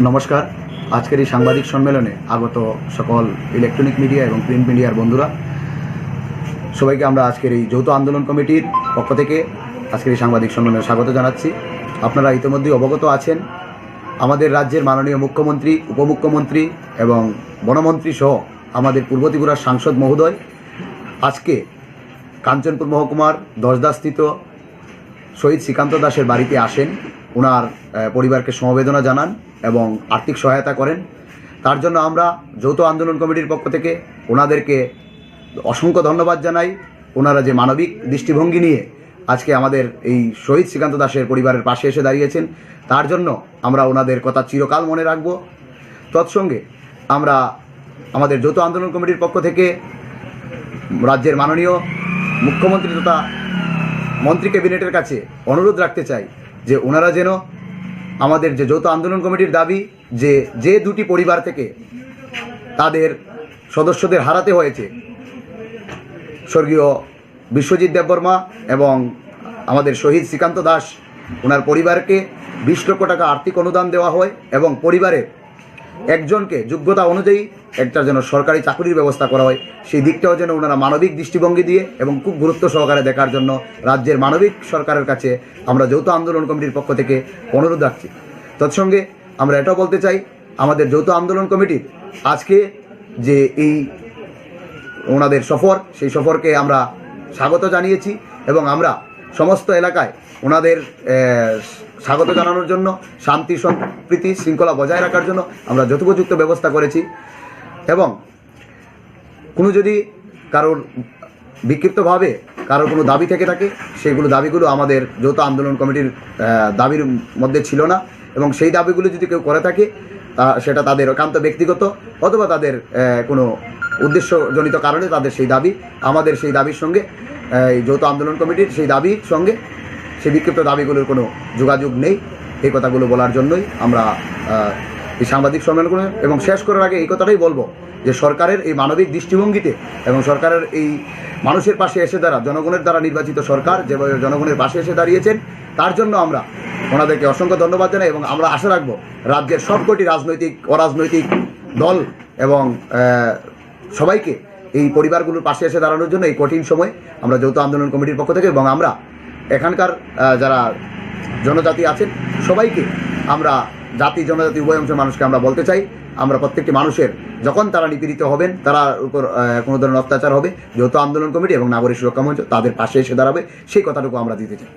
নমস্কার। আজকের এই সাংবাদিক সম্মেলনে আগত সকল ইলেকট্রনিক মিডিয়া এবং প্রিন্ট মিডিয়ার বন্ধুরা, সবাইকে আমরা আজকের এই যৌথ আন্দোলন কমিটির পক্ষ থেকে আজকের এই সাংবাদিক সম্মেলনে স্বাগত জানাচ্ছি। আপনারা ইতিমধ্যেই অবগত আছেন, আমাদের রাজ্যের মাননীয় মুখ্যমন্ত্রী, উপমুখ্যমন্ত্রী এবং বনমন্ত্রী সহ আমাদের পূর্ব ত্রিপুরার সাংসদ মহোদয় আজকে কাঞ্চনপুর মহকুমার দশদাস্থিত শহীদ শ্রীকান্ত দাসের বাড়িতে আসেন, ওনার পরিবারকে সমবেদনা জানান এবং আর্থিক সহায়তা করেন। তার জন্য আমরা যৌথ আন্দোলন কমিটির পক্ষ থেকে ওনাদেরকে অসংখ্য ধন্যবাদ জানাই। ওনারা যে মানবিক দৃষ্টিভঙ্গি নিয়ে আজকে আমাদের এই শহীদ শ্রীকান্ত দাসের পরিবারের পাশে এসে দাঁড়িয়েছেন, তার জন্য আমরা ওনাদের কথা চিরকাল মনে রাখব। তৎসঙ্গে আমরা আমাদের যৌথ আন্দোলন কমিটির পক্ষ থেকে রাজ্যের মাননীয় মুখ্যমন্ত্রী তথা মন্ত্রী ক্যাবিনেটের কাছে অনুরোধ রাখতে চাই যে ওনারা যেন আমাদের যে যৌথ আন্দোলন কমিটির দাবি যে দুটি পরিবার থেকে তাদের সদস্যদের হারাতে হয়েছে, স্বর্গীয় বিশ্বজিৎ দেববর্মা এবং আমাদের শহীদ শ্রীকান্ত দাস, ওনার পরিবারকে 20 লক্ষ টাকা আর্থিক অনুদান দেওয়া হয় এবং পরিবারের একজনকে যোগ্যতা অনুযায়ী একটা যেন সরকারি চাকরির ব্যবস্থা করা হয়, সেই দিকটাও যেন ওনারা মানবিক দৃষ্টিভঙ্গি দিয়ে এবং খুব গুরুত্ব সহকারে দেখার জন্য রাজ্যের মানবিক সরকারের কাছে আমরা যৌথ আন্দোলন কমিটির পক্ষ থেকে অনুরোধ রাখছি। তৎসঙ্গে আমরা এটাও বলতে চাই, আমাদের যৌথ আন্দোলন কমিটির আজকে যে এই ওনাদের সফর, সেই সফরকে আমরা স্বাগত জানিয়েছি এবং আমরা সমস্ত এলাকায় ওনাদের স্বাগত জানানোর জন্য, শান্তি সম্প্রীতি শৃঙ্খলা বজায় রাখার জন্য আমরা যথোপযুক্ত ব্যবস্থা করেছি। এবং কোনো যদি কারোর বিক্ষিপ্তভাবে কারোর কোনো দাবি থেকে থাকে, সেইগুলো দাবিগুলো আমাদের যৌথ আন্দোলন কমিটির দাবির মধ্যে ছিল না এবং সেই দাবিগুলো যদি কেউ করে থাকে সেটা তাদের একান্ত ব্যক্তিগত অথবা তাদের কোনো উদ্দেশ্যজনিত কারণে তাদের সেই দাবি, আমাদের সেই দাবির সঙ্গে এই যৌথ আন্দোলন কমিটির সেই দাবির সঙ্গে সেই বিক্ষিপ্ত দাবিগুলোর কোনো যোগাযোগ নেই। এই কথাগুলো বলার জন্যই আমরা এই সাংবাদিক সম্মেলন করি এবং শেষ করার আগে এই কথাটাই বলবো যে সরকারের এই মানবিক দৃষ্টিভঙ্গিতে এবং সরকারের এই মানুষের পাশে এসে জনগণের দ্বারা নির্বাচিত সরকার যেভাবে জনগণের পাশে এসে দাঁড়িয়েছেন, তার জন্য আমরা ওনাদেরকে অসংখ্য ধন্যবাদ জানাই এবং আমরা আশা রাখবো রাজ্যের সবকটি রাজনৈতিক অরাজনৈতিক দল এবং সবাইকে এই পরিবারগুলোর পাশে এসে দাঁড়ানোর জন্য এই কঠিন সময় আমরা যৌথ আন্দোলন কমিটির পক্ষ থেকে এবং আমরা এখানকার যারা জনজাতি আছেন সবাইকে, আমরা জাতি জনজাতি উভয় অংশের মানুষকে আমরা বলতে চাই, আমরা প্রত্যেকটি মানুষের যখন তারা নিপীড়িত হবেন, তারা উপর কোনো ধরনের অত্যাচার হবে, যৌথ আন্দোলন কমিটি এবং নাগরিক সুরক্ষা মঞ্চ তাদের পাশে এসে দাঁড়াবে, সেই কথাটুকু আমরা দিতে চাই।